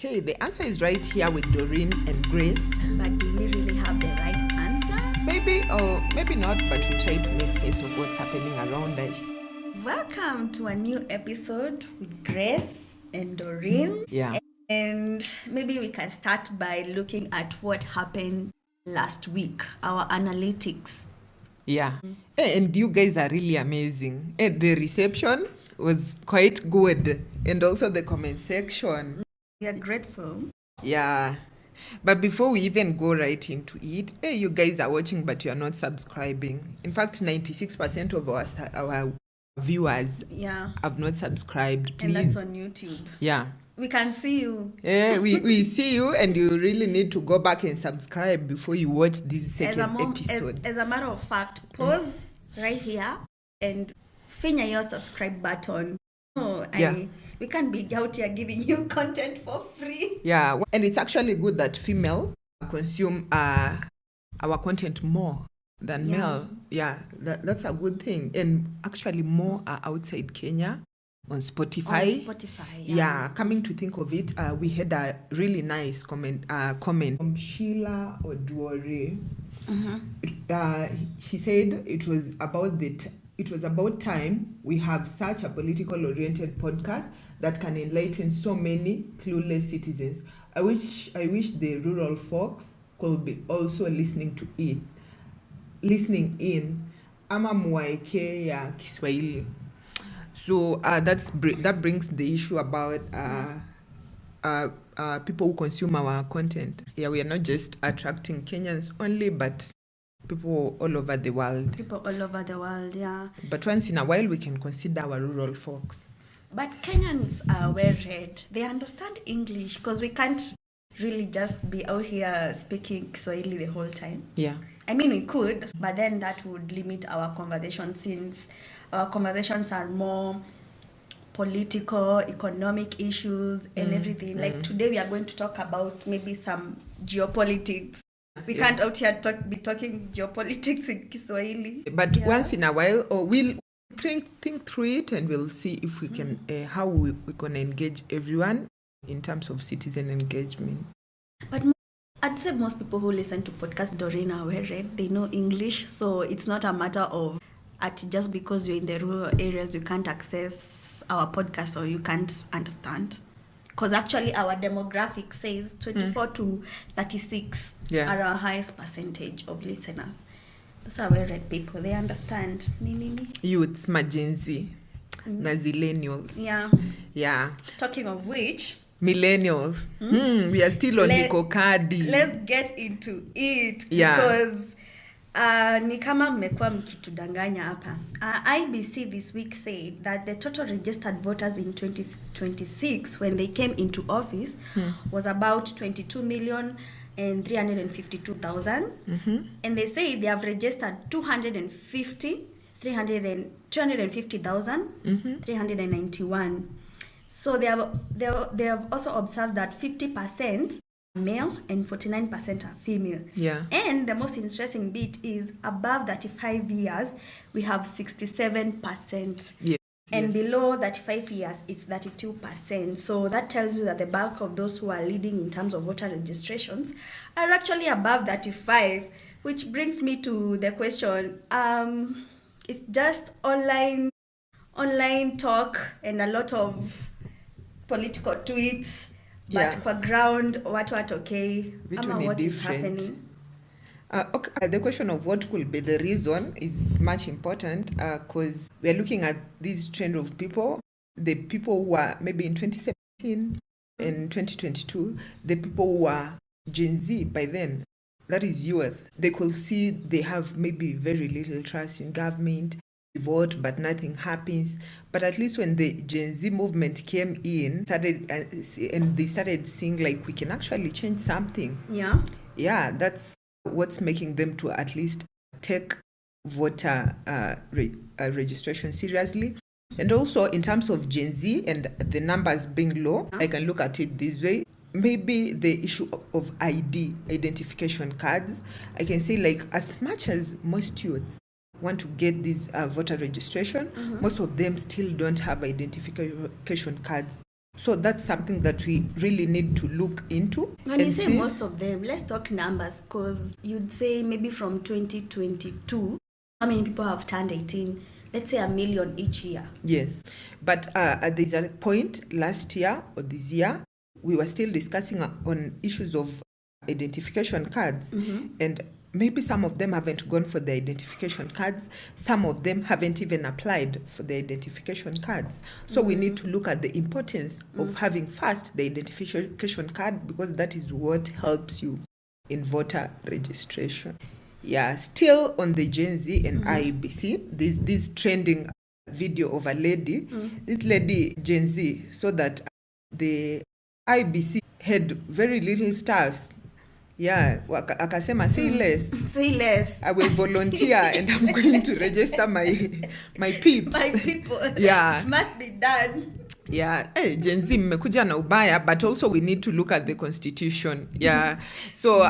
Okay, the answer is right here with Doreen and Grace. But do we really have the right answer? Maybe or maybe not, but we try to make sense of what's happening around us. Welcome to a new episode with Grace and Doreen. Yeah. And maybe we can start by looking at what happened last week, our analytics. Yeah. And you guys are really amazing. The reception was quite good. And also the comment section. We are grateful. Yeah. But before we even go right into it, you guys are watching but you're not subscribing. In fact, 96% of our viewers have not subscribed. Please. And that's on YouTube. Yeah. We can see you. Yeah, we see you, and you really need to go back and subscribe before you watch this second episode. As a matter of fact, pause right here and finger your subscribe button. We can't be out here giving you content for free. Yeah, and it's actually good that female consume our content more than male. Yeah, that's a good thing. And actually more are outside Kenya. On Spotify. Yeah. Coming to think of it, we had a really nice comment from Sheila Oduore. She said it was about time we have such a political oriented podcast that can enlighten so many clueless citizens. I wish the rural folks could be also listening in. Ama mwaike ya Kiswahili. So that brings the issue about people who consume our content. Yeah, we are not just attracting Kenyans only, but people all over the world. Yeah. But once in a while, we can consider our rural folks. But Kenyans are well-read. They understand English because we can't really just be out here speaking Swahili the whole time. Yeah. I mean, we could, but then that would limit our conversation since our conversations are more political, economic issues and everything. Like today we are going to talk about maybe some geopolitics. We can't out here be talking geopolitics in Kiswahili. But once in a while, we'll think through it and we'll see if we can, how we're going to engage everyone in terms of citizen engagement. But I'd say most people who listen to podcasts, Doreen, are well-read. They know English, so it's not a matter of just because you're in the rural areas, you can't access our podcast or you can't understand. Because actually our demographic says 24 to 36 are our highest percentage of listeners. Those are well-read people. They understand. Youths, Gen-Z, Millennials. Yeah. Talking of which, Millennials. We are still on Niko Kadi. Let's get into it because ni kama mmekuwa mkitudanganya hapa. IBC this week said that the total registered voters in 2026 when they came into office was about 22,352,000. And they say they have registered 250,391. So they have also observed that 50% male and 49% are female. Yeah. And the most interesting bit is above 35 years, we have 67%. Yes. And below 35 years, it's 32%. So that tells you that the bulk of those who are leading in terms of voter registrations are actually above 35, which brings me to the question, it's just online talk and a lot of political tweets. But kwa ground, what okay, what is happening? The question of what could be the reason is much important because we are looking at this trend of people, the people who are maybe in 2017 and 2022, the people who are Gen Z by then, that is youth. They could see they have maybe very little trust in government, vote, but nothing happens. But at least when the Gen Z movement came in, and they started seeing like we can actually change something. Yeah, that's what's making them to at least take voter registration seriously. And also in terms of Gen Z and the numbers being low, I can look at it this way. Maybe the issue of identification cards, I can say like as much as most youths want to get this voter registration, most of them still don't have identification cards. So that's something that we really need to look into. When you and say see. most of them, let's talk numbers, because you'd say maybe from 2022, how many people have turned 18? Let's say 1 million each year. Yes, but there's a point last year or this year, we were still discussing on issues of identification cards, and maybe some of them haven't gone for the identification cards. Some of them haven't even applied for the identification cards. So we need to look at the importance of having first the identification card, because that is what helps you in voter registration. Yeah, still on the Gen Z and IEBC, this trending video of a lady, this lady Gen Z, so that the IEBC had very little staffs. Yeah, akasema say less. Say less. I will volunteer and I'm going to register my peeps. My people. Yeah. It must be done. Yeah, hey, Gen Z mmekuja na ubaya, but also we need to look at the constitution. Yeah. So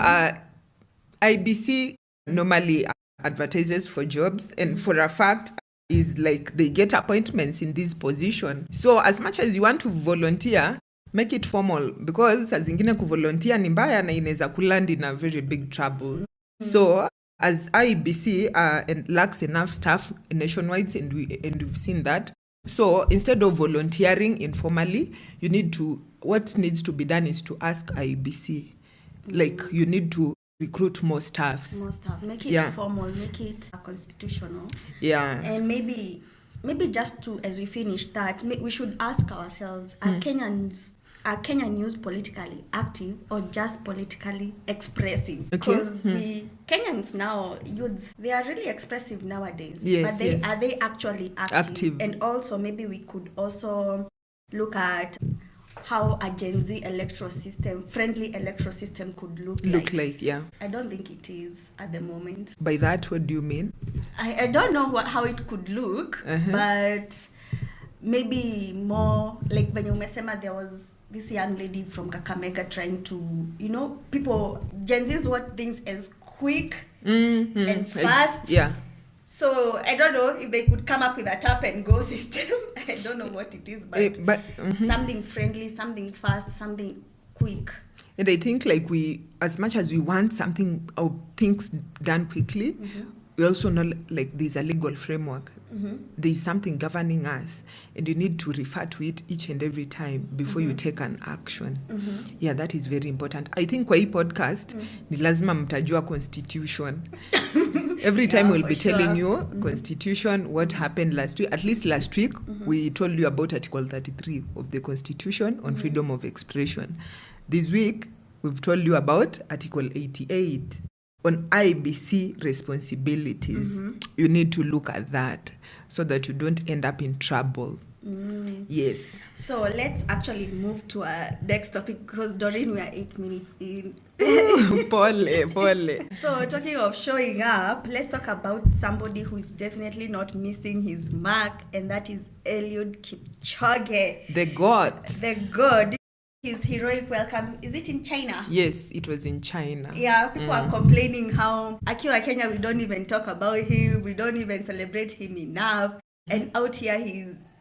IBC normally advertises for jobs, and for a fact is like they get appointments in this position. So as much as you want to volunteer, make it formal, because as zingine kuvolunteer ni mbaya na inaweza kuland in a very big trouble. So as IBC and lacks enough staff nationwide, and we've seen that. So instead of volunteering informally, what needs to be done is to ask IBC. Like you need to recruit more staffs. More staff. Make it formal, make it constitutional. Yeah. And maybe just to, as we finish that, we should ask ourselves, are Kenyan youth politically active or just politically expressive? Because Kenyans now, youths, they are really expressive nowadays. Yes, but are they actually active? And also maybe we could also look at how a Gen Z friendly electoral system could look like. Yeah. I don't think it is at the moment. By that, what do you mean? I don't know how it could look, but maybe more like when you umesema there was this young lady from Kakamega trying to, people, Gen Z's want things as quick and fast. Yeah. So I don't know if they could come up with a tap and go system. I don't know what it is, but something friendly, something fast, something quick. And I think like as much as we want something or things done quickly, we also know like there's a legal framework. There's something governing us, and you need to refer to it each and every time before you take an action. Yeah, that is very important. I think kwa hii podcast ni lazima mtajua constitution. Every time we'll be telling you constitution, what happened last week. At least last week, we told you about Article 33 of the Constitution on freedom of expression. This week, we've told you about Article 88 on IBC responsibilities. You need to look at that so that you don't end up in trouble. Yes. So let's actually move to our next topic, because Doreen, we are 8 minutes in. Pole. So talking of showing up, let's talk about somebody who is definitely not missing his mark, and that is Eliud Kipchoge. The God. His heroic welcome, is it in China? Yes, it was in China. Yeah, people are complaining how akiwa Kenya, we don't even talk about him, we don't even celebrate him enough. And out here,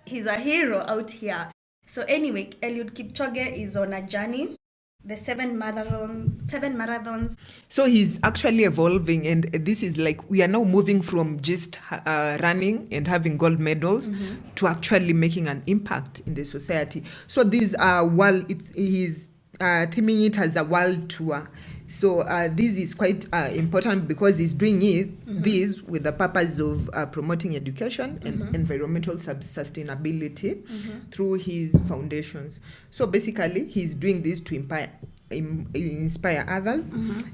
he's a hero out here. So anyway, Eliud Kipchoge is on a journey, the 7 marathons. So he's actually evolving, and this is like we are now moving from just running and having gold medals to actually making an impact in the society. So these are he's theming it as a world tour. So this is quite important because he's doing this with the purpose of promoting education and environmental sustainability through his foundations. So basically, he's doing this to inspire others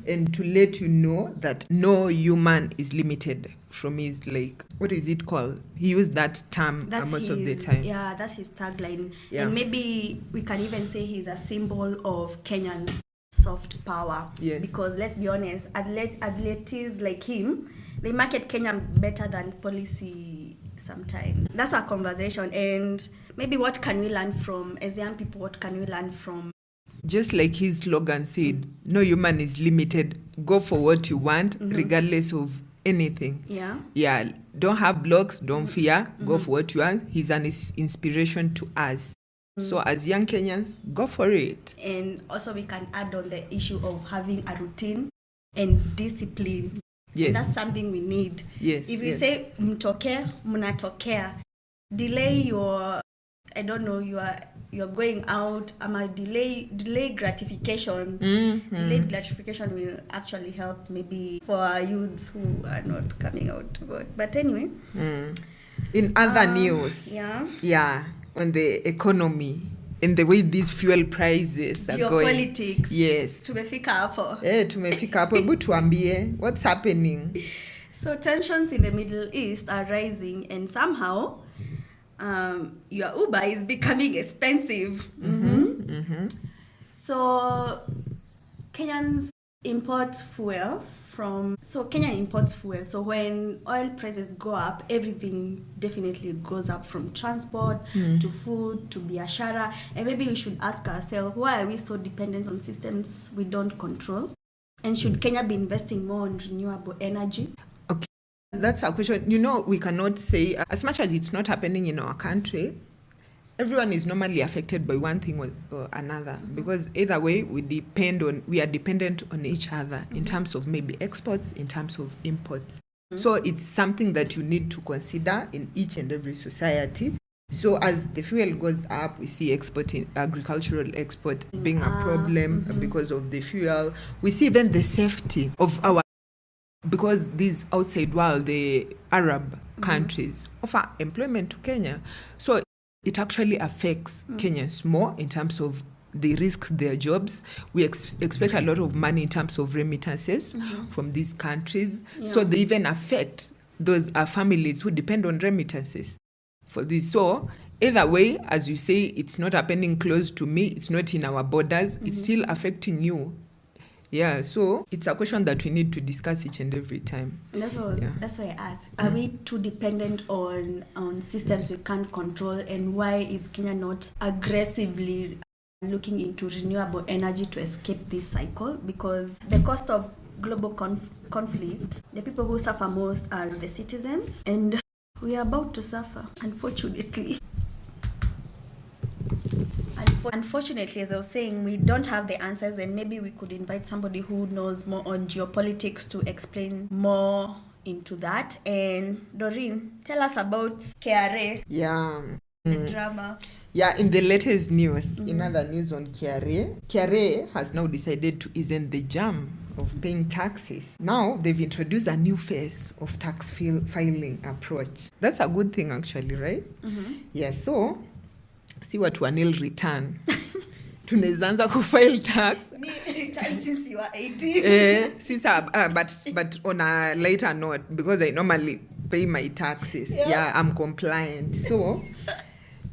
and to let you know that no human is limited from his, like, what is it called? He used that term most of the time. Yeah, that's his tagline. Yeah. And maybe we can even say he's a symbol of Kenyans' soft power. Yes. Because let's be honest, athletes like him, they market Kenya better than policy sometimes. That's our conversation. And maybe what can we learn from, as young people, what can we learn from? Just like his slogan said, no human is limited. Go for what you want, regardless of anything. Yeah. Don't have blocks, don't fear. Go for what you want. He's an inspiration to us. So as young Kenyans, go for it. And also we can add on the issue of having a routine and discipline. Yes. And that's something we need. Yes. If we yes. say mtoke, mnatokea, delay your, I don't know, you're going out, delay gratification. Delayed gratification will actually help maybe for our youths who are not coming out to vote. But anyway. In other news. Yeah. On the economy and the way these fuel prices are going. Geopolitics. Yes. Tumefika hapo. Tumefika hapo. Hebu tuambie, what's happening? So tensions in the Middle East are rising, and somehow your Uber is becoming expensive. So Kenyans import fuel Kenya imports fuel. So when oil prices go up, everything definitely goes up, from transport to food to biashara. And maybe we should ask ourselves, why are we so dependent on systems we don't control? And should Kenya be investing more on renewable energy? Okay, that's our question. You know, we cannot say, as much as it's not happening in our country, everyone is normally affected by one thing or another, because either way we are dependent on each other in terms of maybe exports, in terms of imports. So it's something that you need to consider in each and every society. So as the fuel goes up, we see agricultural export being a problem because of the fuel. We see even the safety of because these outside world, the Arab countries, offer employment to Kenya. So it actually affects Kenyans more in terms of they risk their jobs. We expect a lot of money in terms of remittances from these countries. Yeah. So they even affect those families who depend on remittances for this. So either way, as you say, it's not happening close to me. It's not in our borders. It's still affecting you. Yeah, so it's a question that we need to discuss each and every time. That's why I asked. Are we too dependent on systems we can't control, and why is Kenya not aggressively looking into renewable energy to escape this cycle? Because the cost of global conflict, the people who suffer most are the citizens, and we are about to suffer, unfortunately. Unfortunately, as I was saying, we don't have the answers, and maybe we could invite somebody who knows more on geopolitics to explain more into that. And Doreen, tell us about KRA. Yeah. The drama. Yeah, in the latest news, in other news on KRA has now decided to ease the jam of paying taxes. Now they've introduced a new phase of tax filing approach. That's a good thing actually, right? Yeah, so see what one will return. Tunaweza kufile tax. Return since you are 18. But on a later note, because I normally pay my taxes. Yeah, I'm compliant. So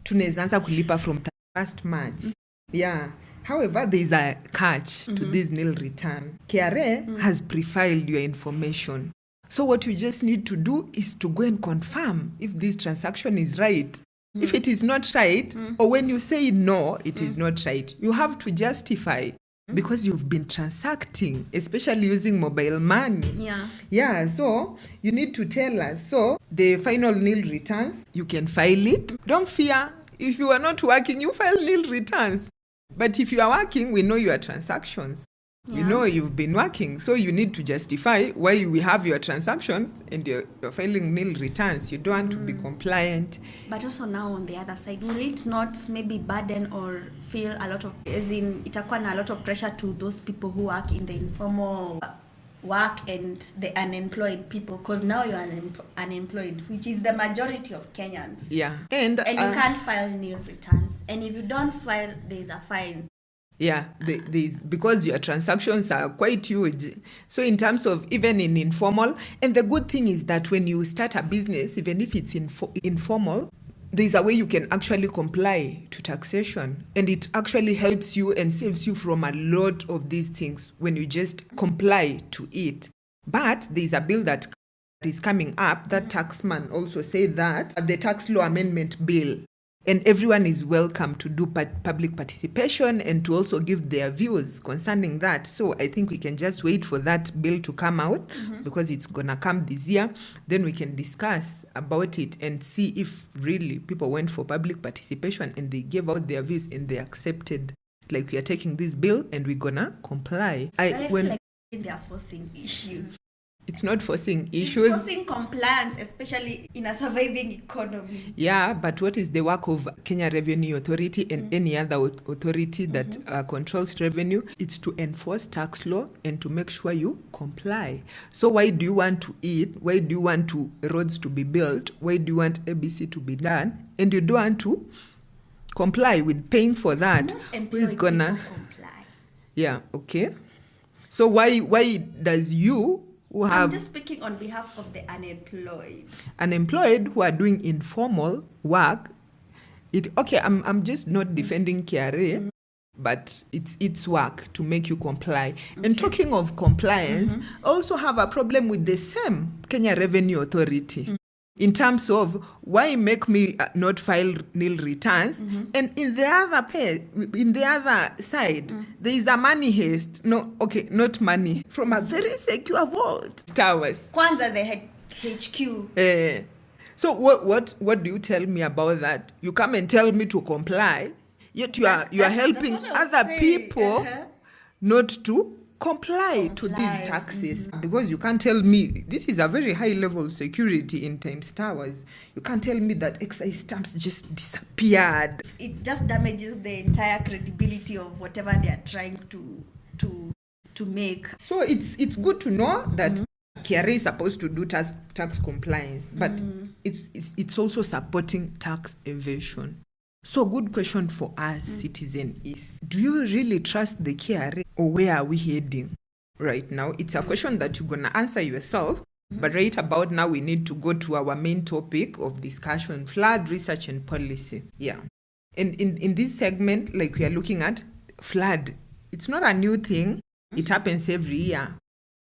tunaweza kulipa from 1st March. Yeah. However, there is a catch to this nil return. KRA has pre-filed your information. So what you just need to do is to go and confirm if this transaction is right. If it is not right, or when you say no, it is not right, you have to justify because you've been transacting, especially using mobile money. Yeah, so you need to tell us. So the final nil returns, you can file it. Don't fear. If you are not working, you file nil returns. But if you are working, we know your transactions. You know you've been working, so you need to justify why we have your transactions and you're filing nil returns. You don't want to be compliant. But also now on the other side, will it not maybe burden or feel a lot of, itakuwa na a lot of pressure to those people who work in the informal work and the unemployed people, because now you're unemployed, which is the majority of Kenyans. Yeah. And you can't file nil returns. And if you don't file, there's a fine. Yeah, because your transactions are quite huge. So in terms of even in informal, and the good thing is that when you start a business, even if it's informal, there's a way you can actually comply to taxation. And it actually helps you and saves you from a lot of these things when you just comply to it. But there's a bill that is coming up, that taxman also said that the tax law amendment bill And everyone is welcome to do public participation and to also give their views concerning that. So I think we can just wait for that bill to come out because it's going to come this year. Then we can discuss about it and see if really people went for public participation and they gave out their views and they accepted, like, we are taking this bill and we're going to comply. I feel like they are forcing issues. It's not forcing issues. It's forcing compliance, especially in a surviving economy. Yeah, but what is the work of Kenya Revenue Authority and any other authority that controls revenue? It's to enforce tax law and to make sure you comply. So why do you want to eat? Why do you want roads to be built? Why do you want ABC to be done? And you don't want to comply with paying for that? Who is gonna comply? Yeah, okay. So why does you who have... I'm just speaking on behalf of the unemployed. Unemployed who are doing informal work. I'm just not defending KRA, but it's work to make you comply. Okay. And talking of compliance, I also have a problem with the same Kenya Revenue Authority. In terms of why make me not file nil returns, and in the other side, there is a money heist. No, okay, not money, from a very secure vault. Towers. Kwanza the HQ. So what do you tell me about that? You come and tell me to comply, yet you are helping other people not to comply to these taxes. Because you can't tell me, this is a very high level security in Times Towers. You can't tell me that excise stamps just disappeared. It just damages the entire credibility of whatever they are trying to make. So it's good to know that KRA is supposed to do tax compliance, but it's also supporting tax evasion. So good question for us, citizen, is, do you really trust the KRA, or where are we heading right now? It's a question that you're going to answer yourself, but right about now we need to go to our main topic of discussion, flood research and policy. Yeah. And in this segment, like, we are looking at flood. It's not a new thing. It happens every year.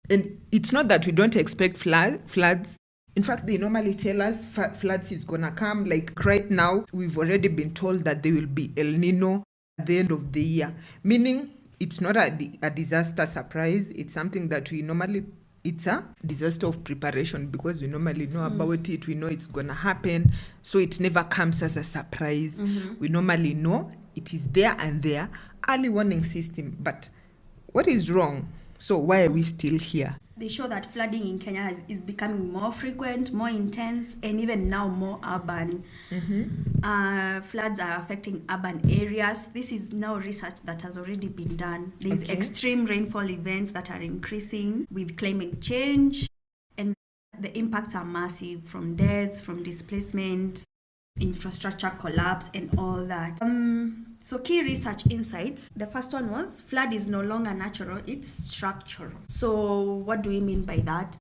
And it's not that we don't expect floods. In fact, they normally tell us floods is going to come. Like right now, we've already been told that there will be El Nino at the end of the year. Meaning, it's not a disaster surprise. It's something that it's a disaster of preparation, because we normally know about it. We know it's going to happen. So it never comes as a surprise. We normally know it is there and there. Early warning system. But what is wrong? So why are we still here? They show that flooding in Kenya is becoming more frequent, more intense, and even now more urban. Floods are affecting urban areas. This is now research that has already been done. There's extreme rainfall events that are increasing with climate change, and the impacts are massive, from deaths, from displacement, infrastructure collapse, and all that. So key research insights. The first one was, flood is no longer natural, it's structural. So what do we mean by that?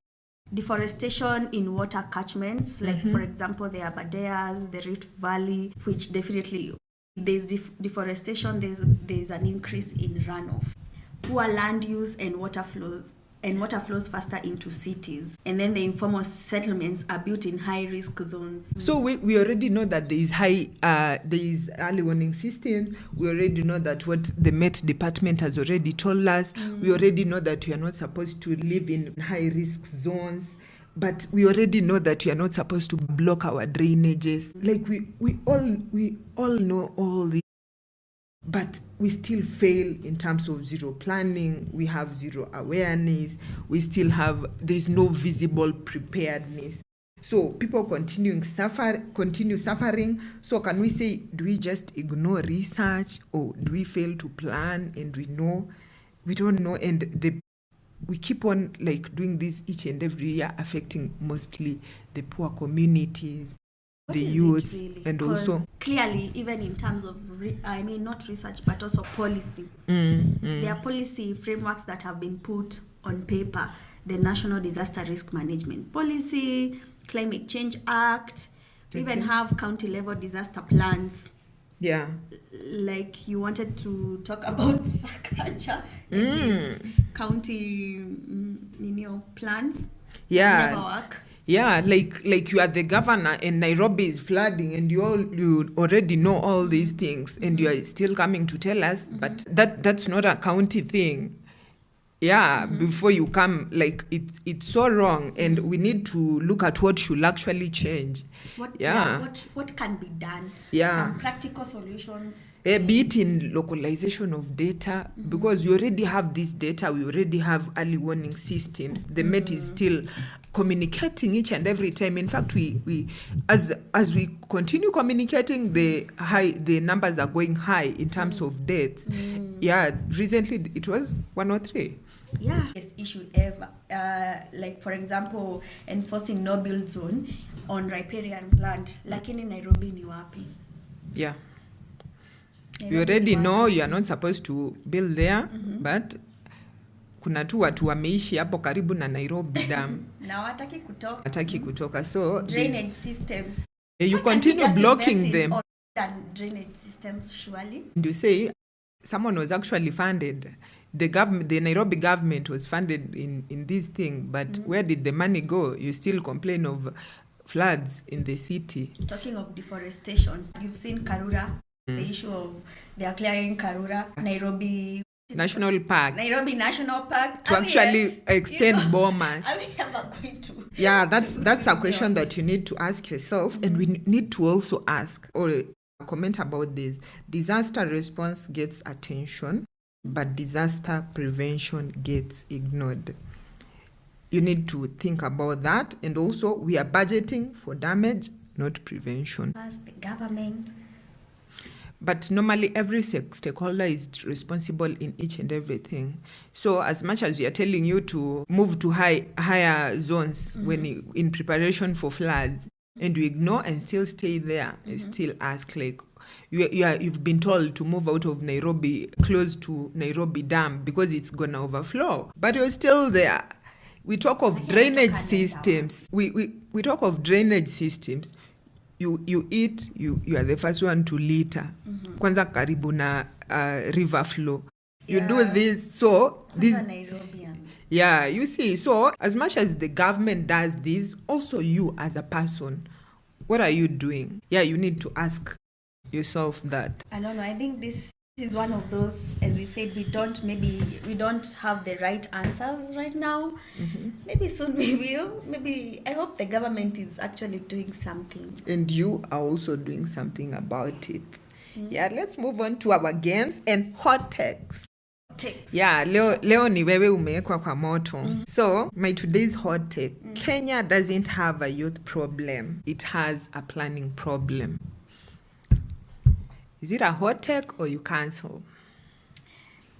Deforestation in water catchments, like for example, the Aberdares, the Rift Valley, which definitely there's deforestation, there's an increase in runoff. Poor land use and water flows faster into cities. And then the informal settlements are built in high-risk zones. So we already know that there is early warning systems. We already know that what the Met Department has already told us. We already know that we are not supposed to live in high-risk zones. But we already know that we are not supposed to block our drainages. Like we all know all this. But we still fail in terms of zero planning. We have zero awareness. There's no visible preparedness. So people continue suffering. So can we say, do we just ignore research, or do we fail to plan and we don't know, and we keep on like doing this each and every year, affecting mostly the poor communities, the youths, really? And also clearly, even in terms of not research but also policy, there are policy frameworks that have been put on paper. The National Disaster Risk Management Policy, Climate Change Act, we even have county level disaster plans. Yeah, like you wanted to talk about Sakaja and county plans. Yeah, never work. Yeah, like you are the governor and Nairobi is flooding and you already know all these things and you are still coming to tell us, but that's not a county thing. Yeah, before you come, like it's so wrong, and we need to look at what should actually change. What can be done? Yeah. Some practical solutions. Be it in localization of data, because you already have this data, we already have early warning systems. The Met is still communicating each and every time. In fact, we as we continue communicating, the numbers are going high in terms of deaths. Yeah, recently it was 103. Yeah, biggest issue ever. Like for example, enforcing no build zone on riparian land. Lakini Nairobi ni wapi? Yeah. You already know you are not supposed to build there, but kuna tu watu wameishi hapo karibu na Nairobi dam. Na wataki kutoka. So drainage systems. You continue blocking them. Drainage systems, surely. And you say someone was actually funded. The Nairobi government was funded in this thing, but where did the money go? You still complain of floods in the city. Talking of deforestation, you've seen Karura. The issue of they are clearing Karura, Nairobi National Park. Nairobi National Park. To actually extend bombers. Are we ever going to? Yeah, that's a question that you need to ask yourself, and we need to also ask or comment about this. Disaster response gets attention, but disaster prevention gets ignored. You need to think about that, and also we are budgeting for damage, not prevention. As the government. But normally every stakeholder is responsible in each and everything. So as much as we are telling you to move to higher zones when in preparation for floods, and you ignore and still stay there and still ask, like, you've been told to move out of Nairobi, close to Nairobi Dam, because it's gonna overflow, but you're still there. We talk of drainage systems. We talk of drainage systems. You eat, you are the first one to litter. Kwanza karibu na river flow. You do this, so this. Yeah, you see. So as much as the government does this, also you as a person, what are you doing? Yeah, you need to ask yourself that. I don't know. I think this is one of those, as we said, we don't have the right answers right now. Maybe soon we will. Maybe I hope the government is actually doing something. And you are also doing something about it. Yeah, let's move on to our games and hot takes. Yeah, leo ni wewe umewekwa kwa moto. So, my today's hot take. Kenya doesn't have a youth problem. It has a planning problem. Is it a hot take or you cancel?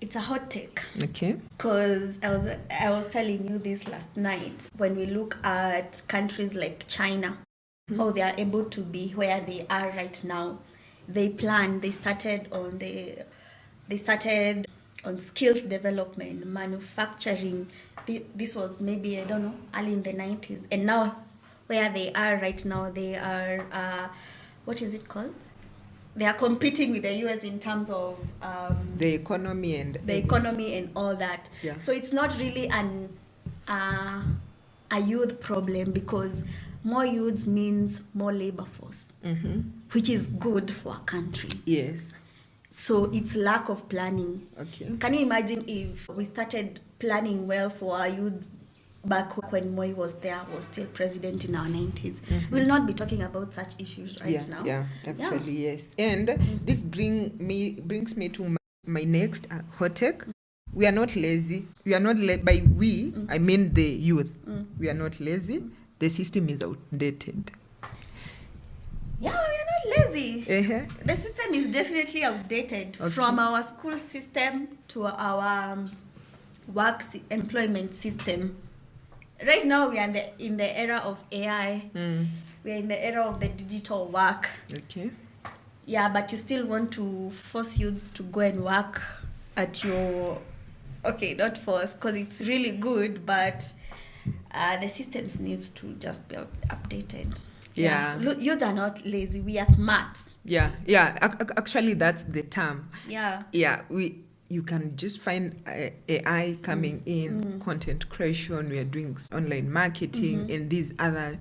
It's a hot take. Okay. Because I was telling you this last night. When we look at countries like China, how they are able to be where they are right now, they plan. They started on skills development, manufacturing. This was maybe, I don't know, early in the 90s, and now where they are right now, they are what is it called? They are competing with the US in terms of the economy and all that. Yeah. So it's not really a youth problem, because more youths means more labor force, which is good for a country. Yes. So it's lack of planning. Okay. Can you imagine if we started planning well for our youth back when Moi was still president in our 90s? We'll not be talking about such issues now. Yeah, actually, yes. And this brings me to my next hot take. We are not lazy. We are not by we, I mean the youth. We are not lazy. The system is outdated. Yeah, we are not lazy. The system is definitely outdated. Okay. From our school system to our employment system. Right now, we are in the era of AI. We are in the era of the digital work. Okay. Yeah, but you still want to force youth to go and work at your... Okay, not force, because it's really good, but the systems needs to just be updated. Yeah. Youth are not lazy. We are smart. Yeah. Actually, that's the term. Yeah. Yeah. you can just find AI coming in, content creation, we are doing online marketing, and these other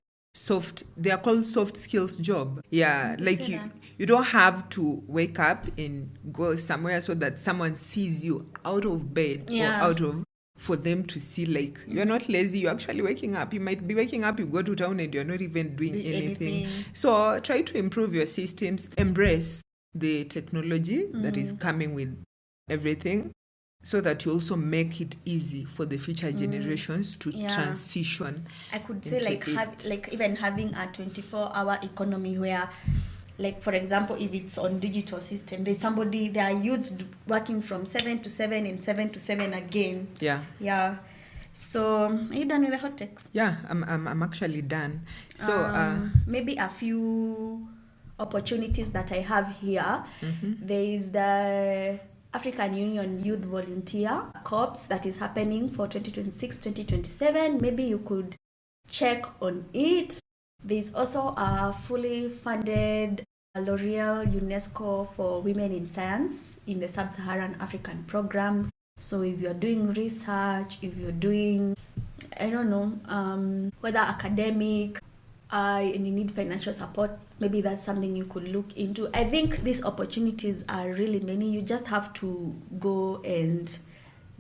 they are called soft skills job. Yeah, like you don't have to wake up and go somewhere so that someone sees you out of bed or for them to see, like, you're not lazy, you're actually waking up. You might be waking up, you go to town and you're not even doing anything. So try to improve your systems, embrace the technology that is coming with everything, so that you also make it easy for the future generations to transition. I could say like even having a 24-hour economy where, like, for example, if it's on digital system, there are youths working from 7 to 7 and 7 to 7 again. Yeah. So are you done with the hot takes? Yeah, I'm actually done. So maybe a few opportunities that I have here. There is the African Union Youth Volunteer Corps that is happening for 2026-2027. Maybe you could check on it. There's also a fully funded L'Oreal UNESCO for Women in Science in the Sub-Saharan African program. So if you're doing research, if you're doing, I don't know, whether academic, and you need financial support, maybe that's something you could look into. I think these opportunities are really many. You just have to go and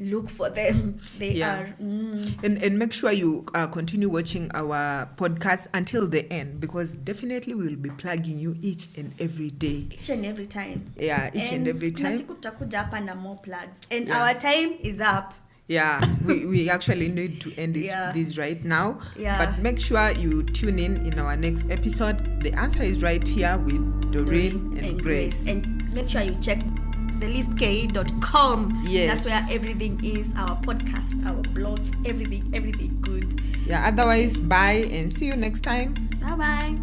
look for them. They are. And make sure you continue watching our podcast until the end, because definitely we will be plugging you each and every day. Each and every time. Yeah, each and every time. And more plugs. And our time is up. Yeah, we actually need to end this right now. Yeah. But make sure you tune in our next episode. The answer is right here with Doreen and Grace. And make sure you check thelistke.com. Yes. That's where everything is, our podcast, our blogs, everything good. Yeah, otherwise, bye and see you next time. Bye-bye.